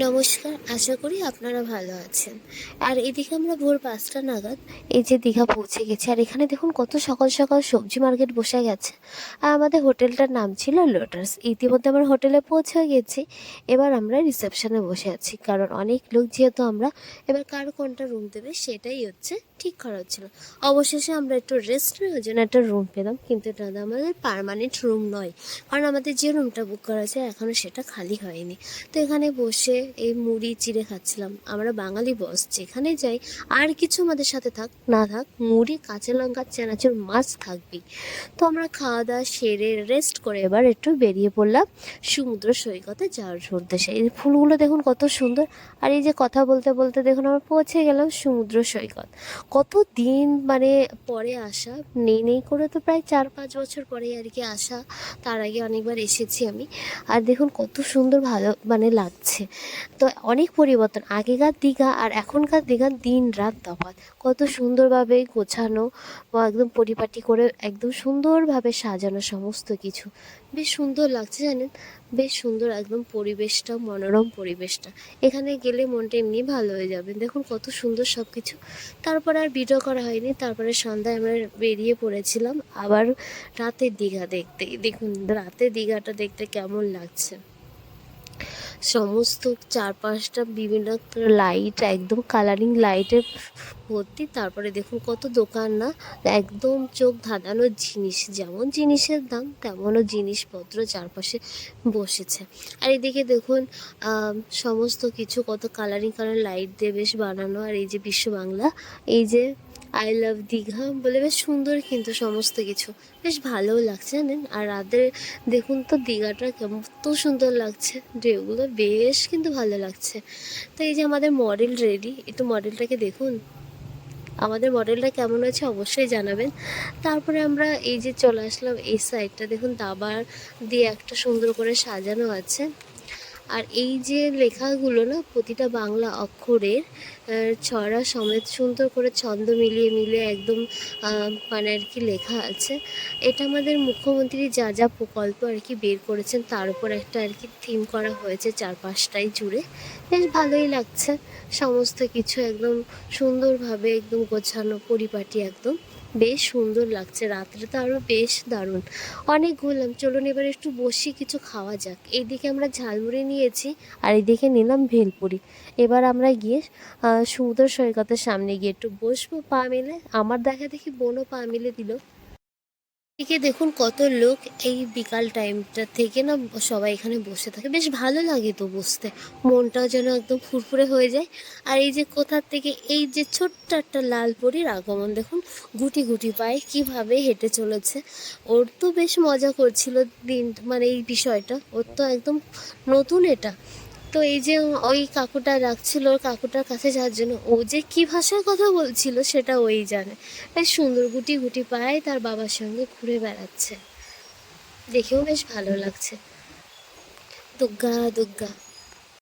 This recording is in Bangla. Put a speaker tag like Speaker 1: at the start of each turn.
Speaker 1: নমস্কার, আশা করি আপনারা ভালো আছেন। আর এদিকে আমরা ভোর ৫টা নাগাদ এই যে দীঘা পৌঁছে গেছি। আর এখানে দেখুন কত সকাল সকাল সবজি মার্কেট বসে গেছে। আর আমাদের হোটেলটার নাম ছিল লোটাস। ইতিমধ্যে আমরা হোটেলে পৌঁছে গেছি। এবার আমরা রিসেপশনে বসে আছি, কারণ অনেক লোক যেহেতু আমরা, এবার কার কোনটা রুম দেবে সেটাই হচ্ছে ঠিক করা হচ্ছিল। অবশেষে আমরা একটু রেস্ট নেওয়ার জন্য একটা রুম পেলাম, কিন্তু এটা আমাদের পার্মানেন্ট রুম নয়, কারণ আমাদের যে রুমটা বুক করা আছে এখনও সেটা খালি হয়নি। তো এখানে বসে এই মুড়ি চিড়ে খাচ্ছিলাম। আমরা বাঙালি বস, যেখানে যাই আর কিছু আমাদের সাথে থাক না থাক, মুড়ি কাঁচা লঙ্কা চানাচুর মাছ থাকবেই। তো আমরা খাওয়া দাওয়া সেরে রেস্ট করে এবার একটু বেরিয়ে পড়লাম সমুদ্র সৈকতে যাওয়ার উদ্দেশ্যে। এই ফুলগুলো দেখুন কত সুন্দর। আর এই যে কথা বলতে বলতে দেখুন আমরা পৌঁছে গেলাম সমুদ্র সৈকত। কত দিন মানে পরে আসা, নেই নেই করে তো প্রায় 4-5 বছর পরে আর কি আসা। তার আগে অনেকবার এসেছি আমি। আর দেখুন কত সুন্দর ভালো মানে লাগছে। তো অনেক পরিবর্তন, আগেকার দীঘা আর এখনকার দীঘার দিন রাত তফাৎ। কত সুন্দরভাবে গোছানো বা একদম পরিপাটি করে একদম সুন্দরভাবে সাজানো সমস্ত কিছু। বেশ সুন্দর লাগছে জানেন, বেশ সুন্দর একদম পরিবেশটা, মনোরম পরিবেশটা। এখানে গেলে মনটা এমনি ভালো হয়ে যাবে। দেখুন কত সুন্দর সব কিছু। তারপরে আর ভিডিও করা হয়নি। তারপরে সন্ধ্যায় আমরা বেরিয়ে পড়েছিলাম আবার রাতের দীঘা দেখতে। দেখুন রাতের দীঘাটা দেখতে কেমন লাগছে। সমস্ত চারপাশটা বিভিন্ন লাইট, একদম কালারিং লাইটে ভর্তি। তারপরে দেখুন কত দোকান না, একদম চোখ ধাঁধানো জিনিস, যেমন জিনিসের দাম তেমনও জিনিসপত্র চারপাশে বসেছে। আর এদিকে দেখুন সমস্ত কিছু কত কালারিং কালার লাইট দিয়ে বেশ বানানো। আর এই যে বিশ্ব বাংলা, এই যে আই লাভ দীঘা বলে বেশ সুন্দর, কিন্তু সমস্ত কিছু বেশ ভালোও লাগছে জানেন। আর রাতে দেখুন তো দীঘাটা কত সুন্দর লাগছে, ঢেউগুলো বেশ কিন্তু ভালো লাগছে। তো এই যে আমাদের মডেল রেডি, একটু মডেলটাকে দেখুন, আমাদের মডেলটা কেমন আছে অবশ্যই জানাবেন। তারপরে আমরা এই যে চলে আসলাম এই সাইডটা, দেখুন দাবার দিয়ে একটা সুন্দর করে সাজানো আছে। আর এই যে লেখাগুলো না, প্রতিটা বাংলা অক্ষরের ছড়া সমেত সুন্দর করে ছন্দ মিলিয়ে মিলিয়ে একদম মানে আর কি লেখা আছে। এটা আমাদের মুখ্যমন্ত্রী যা যা প্রকল্প আর কি বের করেছেন তার উপর একটা আর কি থিম করা হয়েছে চারপাশটাই জুড়ে। বেশ ভালোই লাগছে সমস্ত কিছু, একদম সুন্দরভাবে একদম গোছানো পরিপাটি, একদম বেশ সুন্দর লাগছে। রাত্রে তো আরও বেশ দারুণ। অনেক ঘুরলাম, চলুন এবার একটু বসি, কিছু খাওয়া যাক। এইদিকে আমরা ঝালমুড়ি নিয়েছি আর এইদিকে নিলাম ভেলপুরি। এবার আমরা গিয়ে সমুদ্র সৈকতের সামনে গিয়ে একটু বসবো পা মেলে। আমার দেখা দেখি বোনও পা মেলে দিল। এদিকে দেখুন কত লোক, এই বিকাল টাইমটা থেকে না সবাই এখানে বসে থাকে, বেশ ভালো লাগে তো বসতে, মনটাও যেন একদম ফুরফুরে হয়ে যায়। আর এই যে কোথার থেকে এই যে ছোট্ট একটা লাল পরীর আগমন দেখুন, গুটি গুটি পায়ে কীভাবে হেঁটে চলেছে। ওর তো বেশ মজা করছিল দিন, মানে এই বিষয়টা ওর তো একদম নতুন এটা। তো এই যে ওই কাকুটা রাখছিল, ওর কাকুটার কাছে যাওয়ার জন্য, ও যে কী ভাষায় কথা বলছিল সেটা ওই জানে। বেশ সুন্দর গুটি গুটি পায়ে তার বাবার সঙ্গে ঘুরে বেড়াচ্ছে, দেখেও বেশ ভালো লাগছে। দুগ্গা দুগ্গা।